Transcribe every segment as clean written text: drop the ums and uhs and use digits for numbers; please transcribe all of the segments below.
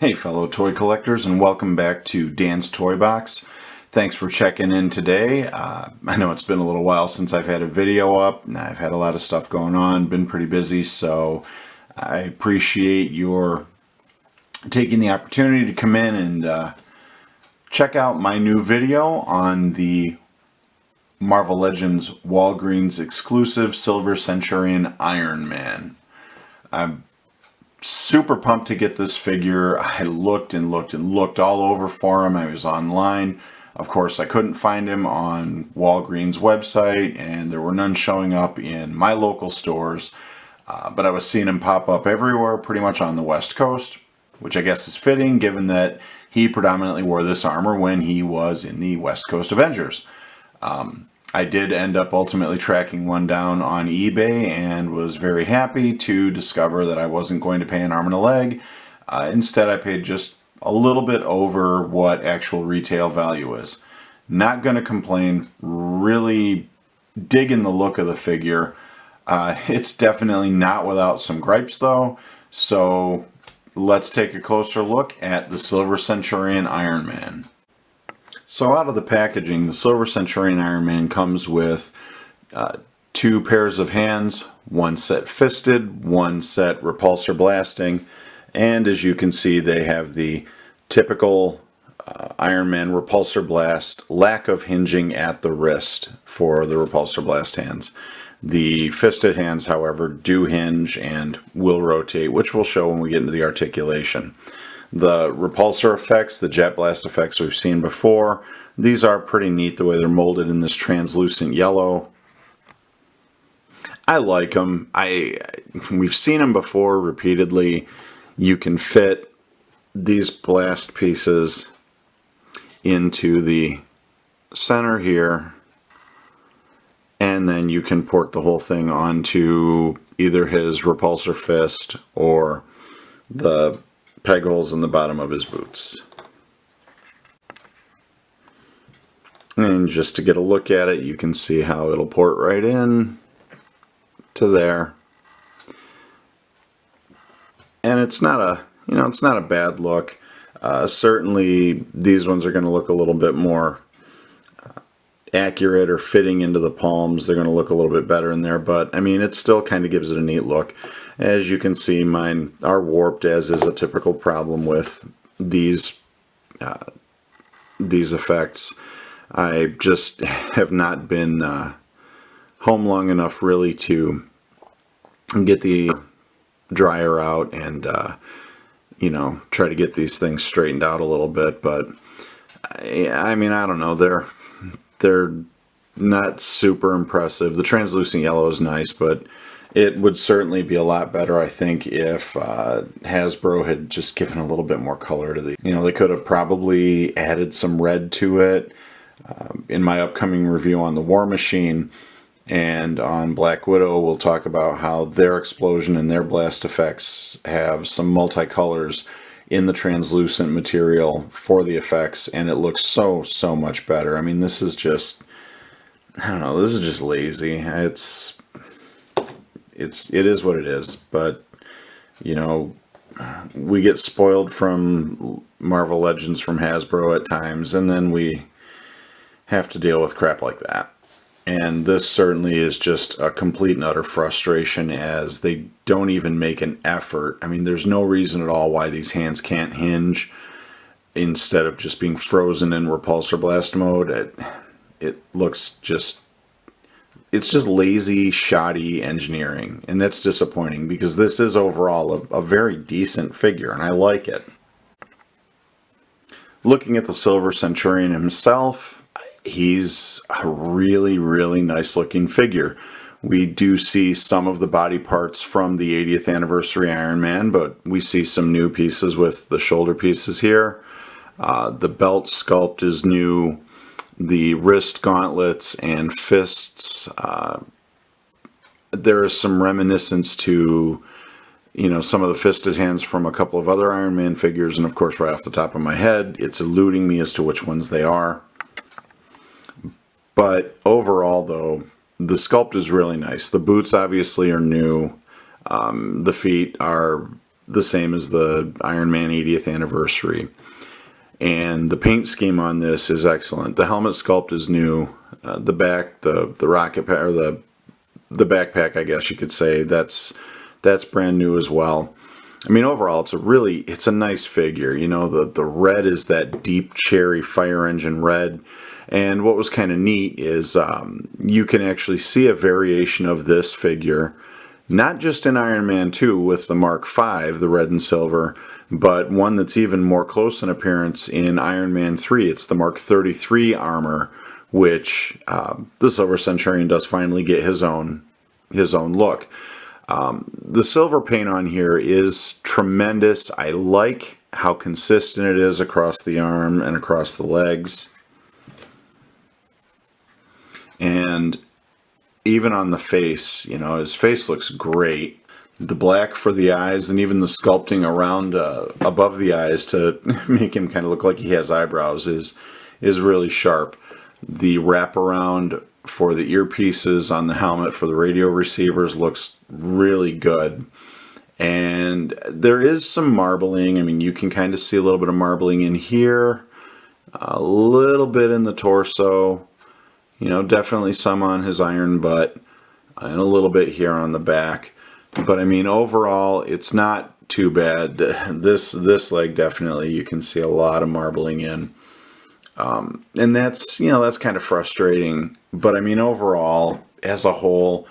Hey fellow toy collectors, and welcome back to Dan's Toybox. Thanks for checking in today. I know it's been a little while since I've had a video up. I've had a lot of stuff going on, been pretty busy, so I appreciate your taking the opportunity to come in and check out my new video on the Marvel Legends Walgreens exclusive Silver Centurion Iron Man. I'm super pumped to get this figure. I looked and looked and looked all over for him. I was online. Of course, I couldn't find him on Walgreens website, and there were none showing up in my local stores. But I was seeing him pop up everywhere, pretty much on the West Coast, which I guess is fitting given that he predominantly wore this armor when he was in the West Coast Avengers. I did end up ultimately tracking one down on eBay and was very happy to discover that I wasn't going to pay an arm and a leg. Instead, I paid just a little bit over what actual retail value is. Not going to complain, really digging the look of the figure. It's definitely not without some gripes though, so let's take a closer look at the Silver Centurion Iron Man. So out of the packaging, the Silver Centurion Iron Man comes with two pairs of hands, one set fisted, one set repulsor blasting, and as you can see they have the typical Iron Man repulsor blast, lack of hinging at the wrist for the repulsor blast hands. The fisted hands, however, do hinge and will rotate, which we'll show when we get into the articulation. The repulsor effects, the jet blast effects we've seen before, these are pretty neat the way they're molded in this translucent yellow. I like them. We've seen them before repeatedly. You can fit these blast pieces into the center here, and then you can port the whole thing onto either his repulsor fist or the peg holes in the bottom of his boots. And just to get a look at it, you can see how it'll port right in to there. And it's not a, it's not a bad look. Certainly these ones are going to look a little bit more accurate or fitting into the palms. They're going to look a little bit better in there, but I mean, it still kind of gives it a neat look. As you can see, mine are warped, as is a typical problem with these effects. I just have not been home long enough really to get the dryer out and try to get these things straightened out a little bit. But I mean, I don't know, they're not super impressive. The translucent yellow is nice, but it would certainly be a lot better, I think, if Hasbro had just given a little bit more color to the. They could have probably added some red to it. In my upcoming review on the War Machine and on Black Widow, we'll talk about how their explosion and their blast effects have some multicolors in the translucent material for the effects, and it looks so much better. I mean, this is just, I don't know, this is just lazy. It is what it is, but we get spoiled from Marvel Legends from Hasbro at times, and then we have to deal with crap like that. And this certainly is just a complete and utter frustration, as they don't even make an effort. I mean, there's no reason at all why these hands can't hinge instead of just being frozen in repulsor blast mode. It looks just, it's just lazy, shoddy engineering, and that's disappointing because this is overall a very decent figure, and I like it. Looking at the Silver Centurion himself, he's a really nice looking figure. We do see some of the body parts from the 80th anniversary Iron Man, but we see some new pieces with the shoulder pieces here. The belt sculpt is new. The wrist gauntlets and fists, there is some reminiscence to some of the fisted hands from a couple of other Iron Man figures, and of course right off the top of my head it's eluding me as to which ones they are. But overall, though, the sculpt is really nice. The boots obviously are new. The feet are the same as the Iron Man 80th anniversary. And the paint scheme on this is excellent. The helmet sculpt is new. The back, the rocket pack, or the backpack, I guess you could say, that's brand new as well. I mean, overall, it's a nice figure. You know, the red is that deep cherry fire engine red. And what was kind of neat is you can actually see a variation of this figure, not just in Iron Man 2 with the Mark V, the red and silver, but one that's even more close in appearance in Iron Man 3. It's the Mark 33 armor, which the Silver Centurion does finally get his own look. The silver paint on here is tremendous. I like how consistent it is across the arm and across the legs. And even on the face, you know, his face looks great. The black for the eyes and even the sculpting around above the eyes to make him kind of look like he has eyebrows is really sharp. The wraparound for the earpieces on the helmet for the radio receivers looks really good. And there is some marbling. I mean, you can kind of see a little bit of marbling in here, a little bit in the torso, you know, definitely some on his iron butt, and a little bit here on the back. But I mean, overall, it's not too bad. This leg, definitely, you can see a lot of marbling in. And that's, you know, that's kind of frustrating. But I mean, overall, as a whole,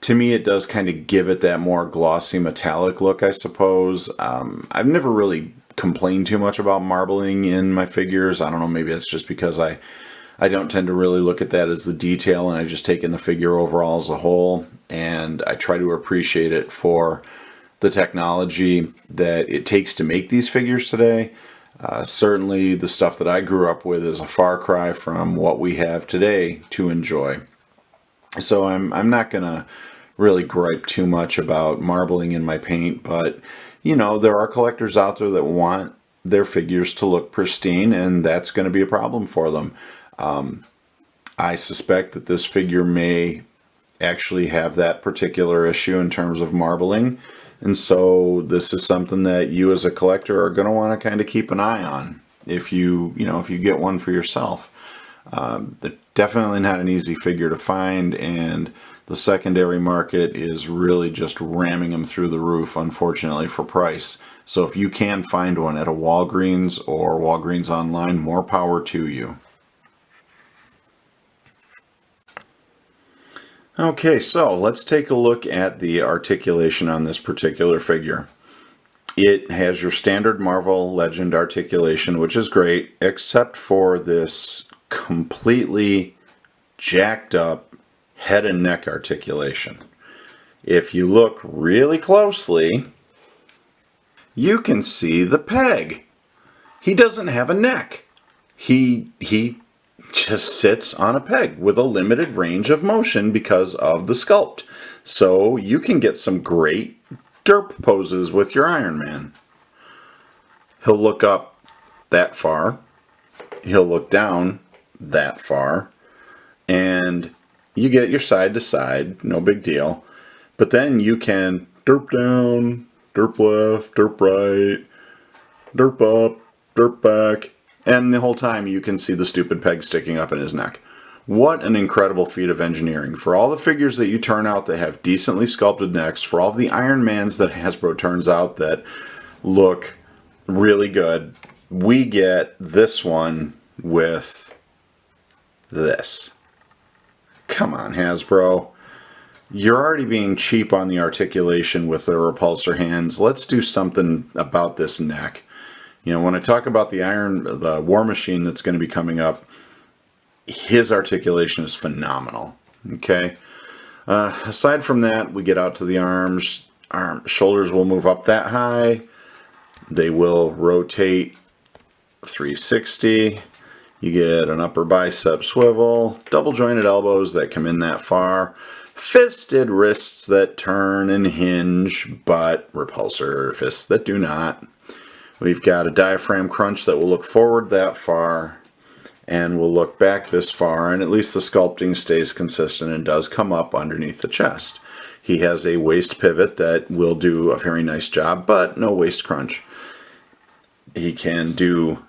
to me, it does kind of give it that more glossy metallic look, I suppose. I've never really complained too much about marbling in my figures. I don't know, maybe it's just because I don't tend to really look at that as the detail, and I just take in the figure overall as a whole, and I try to appreciate it for the technology that it takes to make these figures today. Certainly the stuff that I grew up with is a far cry from what we have today to enjoy. So I'm not going to really gripe too much about marbling in my paint, but you know, there are collectors out there that want their figures to look pristine, and that's going to be a problem for them. I suspect that this figure may actually have that particular issue in terms of marbling. And so this is something that you as a collector are going to want to kind of keep an eye on if you get one for yourself. They're definitely not an easy figure to find, and the secondary market is really just ramming them through the roof, unfortunately, for price. So if you can find one at a Walgreens or Walgreens online, more power to you. Okay, so let's take a look at the articulation on this particular figure. It has your standard Marvel Legend articulation, which is great, except for this completely jacked up head and neck articulation. If you look really closely, you can see the peg. He doesn't have a neck. He just sits on a peg with a limited range of motion because of the sculpt. So you can get some great derp poses with your Iron Man. He'll look up that far. He'll look down that far. And you get your side to side, no big deal. But then you can derp down, derp left, derp right, derp up, derp back. And the whole time you can see the stupid peg sticking up in his neck. What an incredible feat of engineering. For all the figures that you turn out that have decently sculpted necks, for all of the Iron Mans that Hasbro turns out that look really good, we get this one with this. Come on, Hasbro. You're already being cheap on the articulation with the repulsor hands. Let's do something about this neck. You know, when I talk about the War Machine that's going to be coming up, his articulation is phenomenal. Okay. Aside from that, we get out to the arms. Shoulders will move up that high. They will rotate 360. You get an upper bicep swivel, double jointed elbows that come in that far, fisted wrists that turn and hinge, but repulsor fists that do not. We've got a diaphragm crunch that will look forward that far and will look back this far, and at least the sculpting stays consistent and does come up underneath the chest. He has a waist pivot that will do a very nice job, but no waist crunch. He can do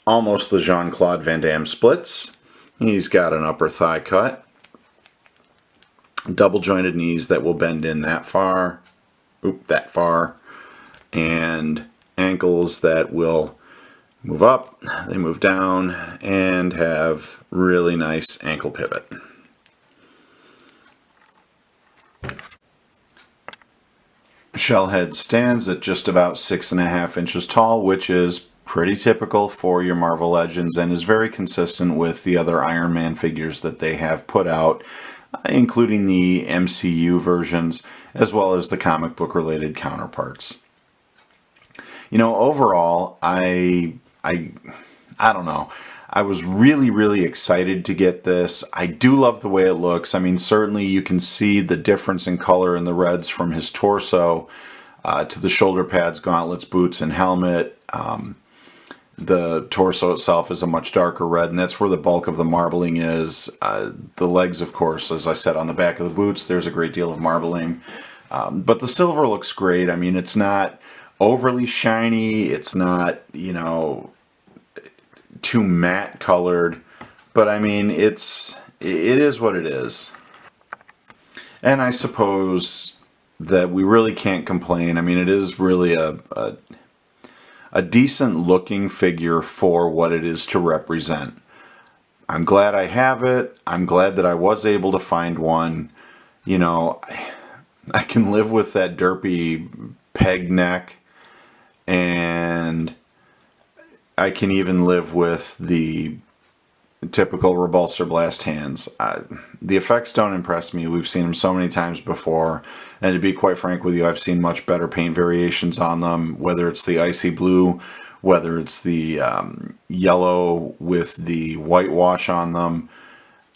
almost the Jean-Claude Van Damme splits. He's got an upper thigh cut, double jointed knees that will bend in that far, and ankles that will move up, they move down, and have really nice ankle pivot. Shellhead stands at just about 6.5 inches tall, which is pretty typical for your Marvel Legends and is very consistent with the other Iron Man figures that they have put out, including the MCU versions as well as the comic book related counterparts. You know, overall, I don't know. I was really excited to get this. I do love the way it looks. I mean, certainly you can see the difference in color in the reds from his torso to the shoulder pads, gauntlets, boots, and helmet. The torso itself is a much darker red, and that's where the bulk of the marbling is. The legs, of course, as I said, on the back of the boots, there's a great deal of marbling. But the silver looks great. I mean, it's not overly shiny. It's not, you know, too matte colored. But I mean, it is what it is. And I suppose that we really can't complain. I mean, it is really a decent looking figure for what it is to represent. I'm glad I have it. I'm glad that I was able to find one. You know, I can live with that derpy peg neck, and I can even live with the typical repulsor blast hands. The effects don't impress me. We've seen them so many times before, and to be quite frank with you, I've seen much better paint variations on them, whether it's the icy blue, whether it's the yellow with the whitewash on them,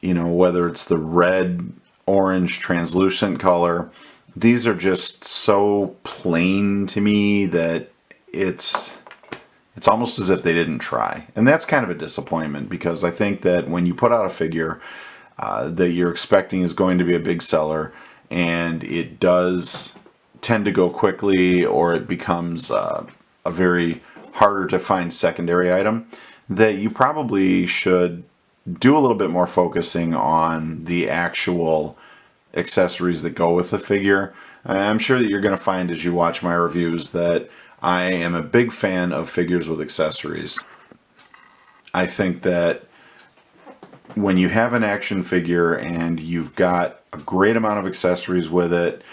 you know, whether it's the red, orange, translucent color. These are just so plain to me that it's almost as if they didn't try. And that's kind of a disappointment, because I think that when you put out a figure that you're expecting is going to be a big seller, and it does tend to go quickly, or it becomes a very harder to find secondary item, that you probably should do a little bit more focusing on the actual accessories that go with the figure. I'm sure that you're going to find as you watch my reviews that I am a big fan of figures with accessories. I think that when you have an action figure and you've got a great amount of accessories with it,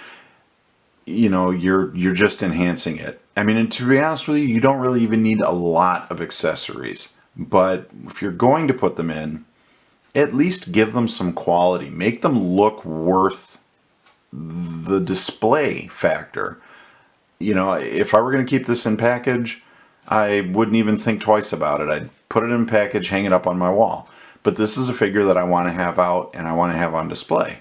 you know, you're just enhancing it. I mean, and to be honest with you, you don't really even need a lot of accessories. But if you're going to put them in, at least give them some quality. Make them look worth the display factor. You know, if I were going to keep this in package, I wouldn't even think twice about it. I'd put it in package, hang it up on my wall. But this is a figure that I want to have out and I want to have on display.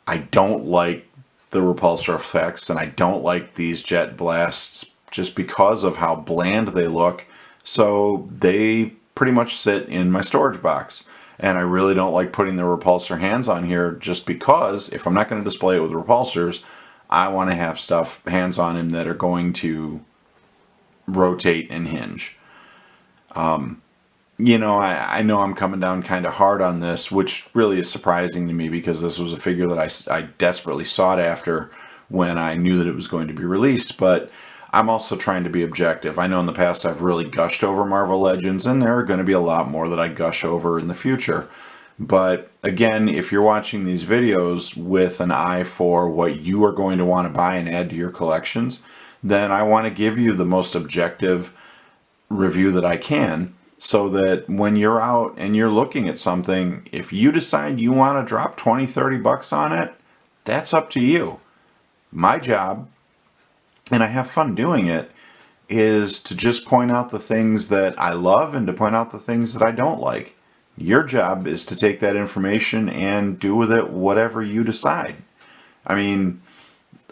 I don't like the repulsor effects, and I don't like these jet blasts just because of how bland they look. So they pretty much sit in my storage box. And I really don't like putting the repulsor hands on here, just because if I'm not going to display it with repulsors, I want to have stuff, hands on him, that are going to rotate and hinge. You know, I know I'm coming down kind of hard on this, which really is surprising to me, because this was a figure that I desperately sought after when I knew that it was going to be released. But I'm also trying to be objective. I know in the past I've really gushed over Marvel Legends, and there are going to be a lot more that I gush over in the future. But again, if you're watching these videos with an eye for what you are going to want to buy and add to your collections, then I want to give you the most objective review that I can, so that when you're out and you're looking at something, if you decide you want to drop 20, 30 bucks on it, that's up to you. My job, and I have fun doing it, is to just point out the things that I love and to point out the things that I don't like. Your job is to take that information and do with it whatever you decide. I mean,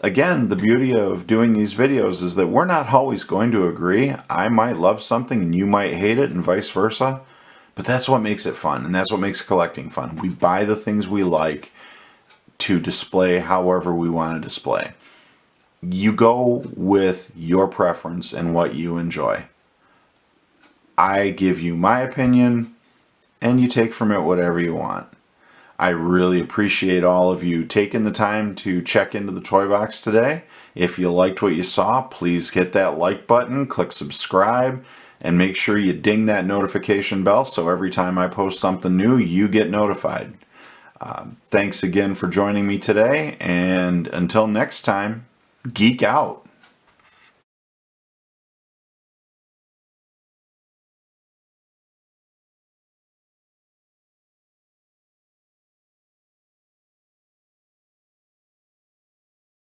again, the beauty of doing these videos is that we're not always going to agree. I might love something and you might hate it, and vice versa. But that's what makes it fun, and that's what makes collecting fun. We buy the things we like to display however we want to display. You go with your preference and what you enjoy. I give you my opinion, and you take from it whatever you want. I really appreciate all of you taking the time to check into the Toybox today. If you liked what you saw, please hit that like button, click subscribe, and make sure you ding that notification bell so every time I post something new, you get notified. Thanks again for joining me today, and until next time, geek out.